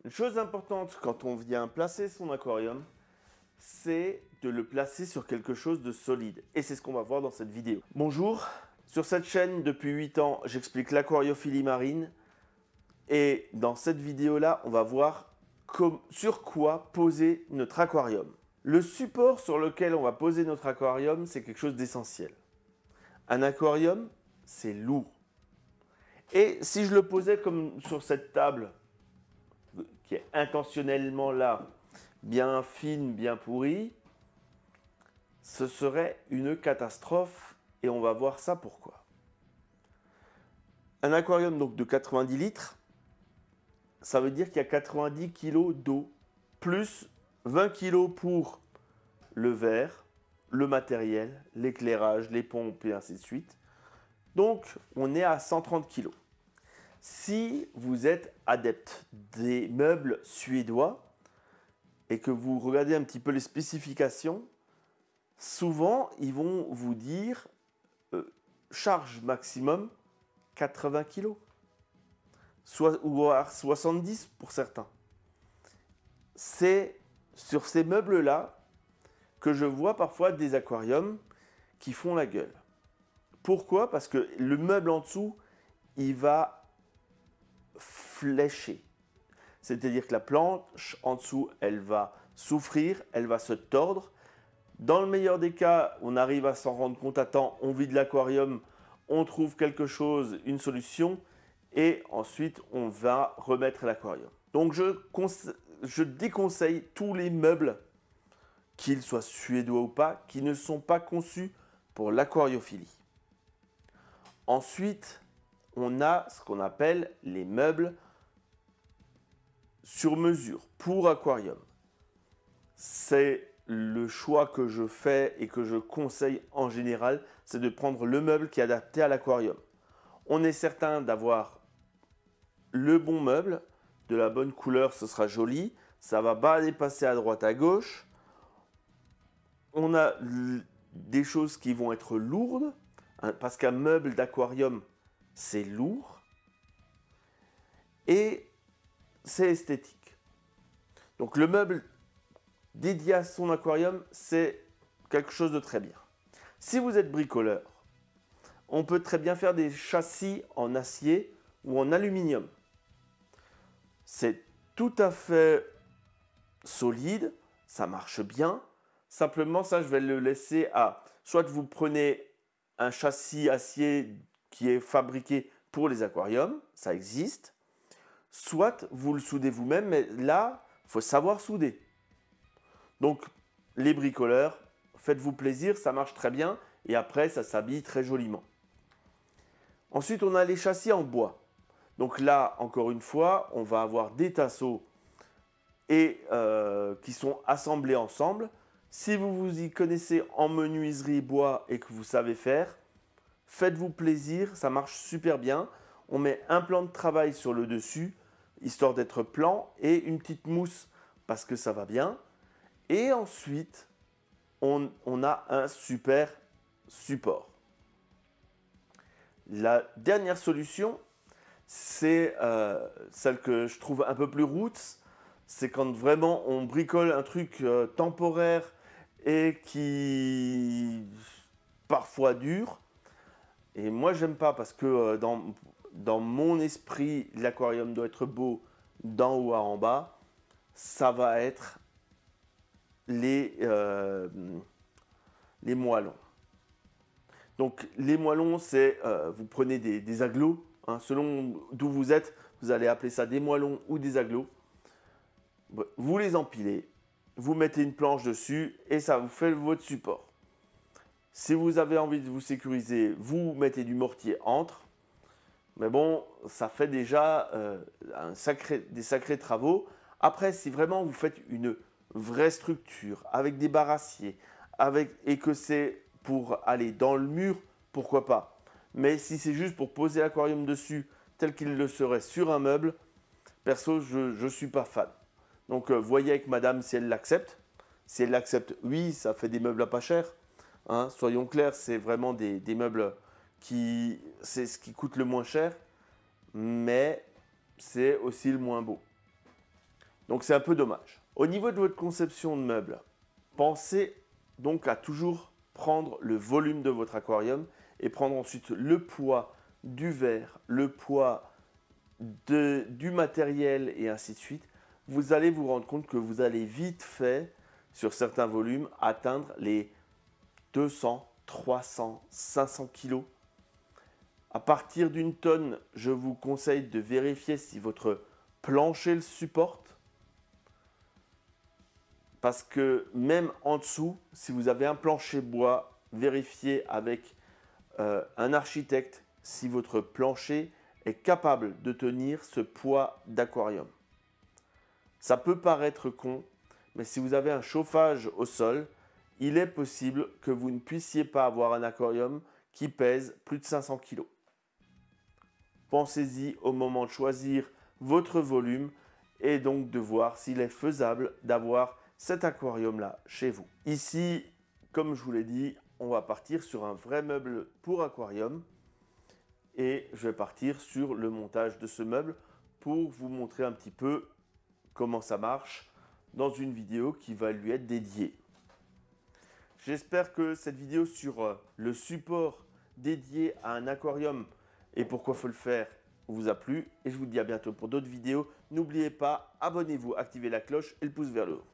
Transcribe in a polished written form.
Une chose importante quand on vient placer son aquarium, c'est de le placer sur quelque chose de solide. Et c'est ce qu'on va voir dans cette vidéo. Bonjour, sur cette chaîne depuis 8 ans, j'explique l'aquariophilie marine. Et dans cette vidéo-là, on va voir sur quoi poser notre aquarium. Le support sur lequel on va poser notre aquarium, c'est quelque chose d'essentiel. Un aquarium, c'est lourd. Et si je le posais comme sur cette table, qui est intentionnellement là, bien fine, bien pourrie, ce serait une catastrophe et on va voir ça pourquoi. Un aquarium donc de 90 litres, ça veut dire qu'il y a 90 kg d'eau, plus 20 kg pour le verre, le matériel, l'éclairage, les pompes et ainsi de suite. Donc on est à 130 kg. Si vous êtes adepte des meubles suédois et que vous regardez un petit peu les spécifications, souvent ils vont vous dire charge maximum 80 kg, ou 70 pour certains. C'est sur ces meubles-là que je vois parfois des aquariums qui font la gueule. Pourquoi? Parce que le meuble en dessous, il va flécher. C'est-à-dire que la planche en dessous, elle va souffrir, elle va se tordre. Dans le meilleur des cas, on arrive à s'en rendre compte à temps, on vide l'aquarium, on trouve quelque chose, une solution, et ensuite on va remettre l'aquarium. Donc je déconseille tous les meubles, qu'ils soient suédois ou pas, qui ne sont pas conçus pour l'aquariophilie. Ensuite, on a ce qu'on appelle les meubles sur mesure pour aquarium. C'est le choix que je fais et que je conseille en général, c'est de prendre le meuble qui est adapté à l'aquarium. On est certain d'avoir le bon meuble, de la bonne couleur, ce sera joli, ça va pas dépasser à droite à gauche. On a des choses qui vont être lourdes, hein, parce qu'un meuble d'aquarium, c'est lourd et c'est esthétique. Donc le meuble dédié à son aquarium, c'est quelque chose de très bien. Si vous êtes bricoleur, on peut très bien faire des châssis en acier ou en aluminium. C'est tout à fait solide, ça marche bien. Simplement, ça, je vais le laisser à... Soit vous prenez un châssis acier qui est fabriqué pour les aquariums, ça existe. Soit vous le soudez vous-même, mais là, il faut savoir souder. Donc, les bricoleurs, faites-vous plaisir, ça marche très bien. Et après, ça s'habille très joliment. Ensuite, on a les châssis en bois. Donc là, encore une fois, on va avoir des tasseaux et, qui sont assemblés ensemble. Si vous vous y connaissez en menuiserie bois et que vous savez faire, faites-vous plaisir, ça marche super bien. On met un plan de travail sur le dessus, histoire d'être plan, et une petite mousse parce que ça va bien. Et ensuite, on a un super support. La dernière solution, c'est celle que je trouve un peu plus roots. C'est quand vraiment on bricole un truc temporaire et qui parfois dure. Et moi, j'aime pas parce que dans mon esprit, l'aquarium doit être beau d'en haut à en bas. Ça va être les moellons. Donc, les moellons, c'est vous prenez des agglos. Hein, selon d'où vous êtes, vous allez appeler ça des moellons ou des agglos. Vous les empilez, vous mettez une planche dessus et ça vous fait votre support. Si vous avez envie de vous sécuriser, vous mettez du mortier entre. Mais bon, ça fait déjà des sacrés travaux. Après, si vraiment vous faites une vraie structure avec des barrassiers et que c'est pour aller dans le mur, pourquoi pas. Mais si c'est juste pour poser l'aquarium dessus tel qu'il le serait sur un meuble, perso, je ne suis pas fan. Donc, voyez avec madame si elle l'accepte. Si elle l'accepte, oui, ça fait des meubles à pas cher. Hein, soyons clairs, c'est vraiment des meubles c'est ce qui coûte le moins cher, mais c'est aussi le moins beau. Donc c'est un peu dommage. Au niveau de votre conception de meubles, pensez donc à toujours prendre le volume de votre aquarium et prendre ensuite le poids du verre, le poids du matériel et ainsi de suite. Vous allez vous rendre compte que vous allez vite fait, sur certains volumes, atteindre les 200, 300, 500 kg. À partir d'une tonne, je vous conseille de vérifier si votre plancher le supporte. Parce que même en dessous, si vous avez un plancher bois, vérifiez avec un architecte si votre plancher est capable de tenir ce poids d'aquarium. Ça peut paraître con, mais si vous avez un chauffage au sol, il est possible que vous ne puissiez pas avoir un aquarium qui pèse plus de 500 kg. Pensez-y au moment de choisir votre volume et donc de voir s'il est faisable d'avoir cet aquarium-là chez vous. Ici, comme je vous l'ai dit, on va partir sur un vrai meuble pour aquarium et je vais partir sur le montage de ce meuble pour vous montrer un petit peu comment ça marche dans une vidéo qui va lui être dédiée. J'espère que cette vidéo sur le support dédié à un aquarium et pourquoi il faut le faire vous a plu et je vous dis à bientôt pour d'autres vidéos. N'oubliez pas, abonnez-vous, activez la cloche et le pouce vers le haut.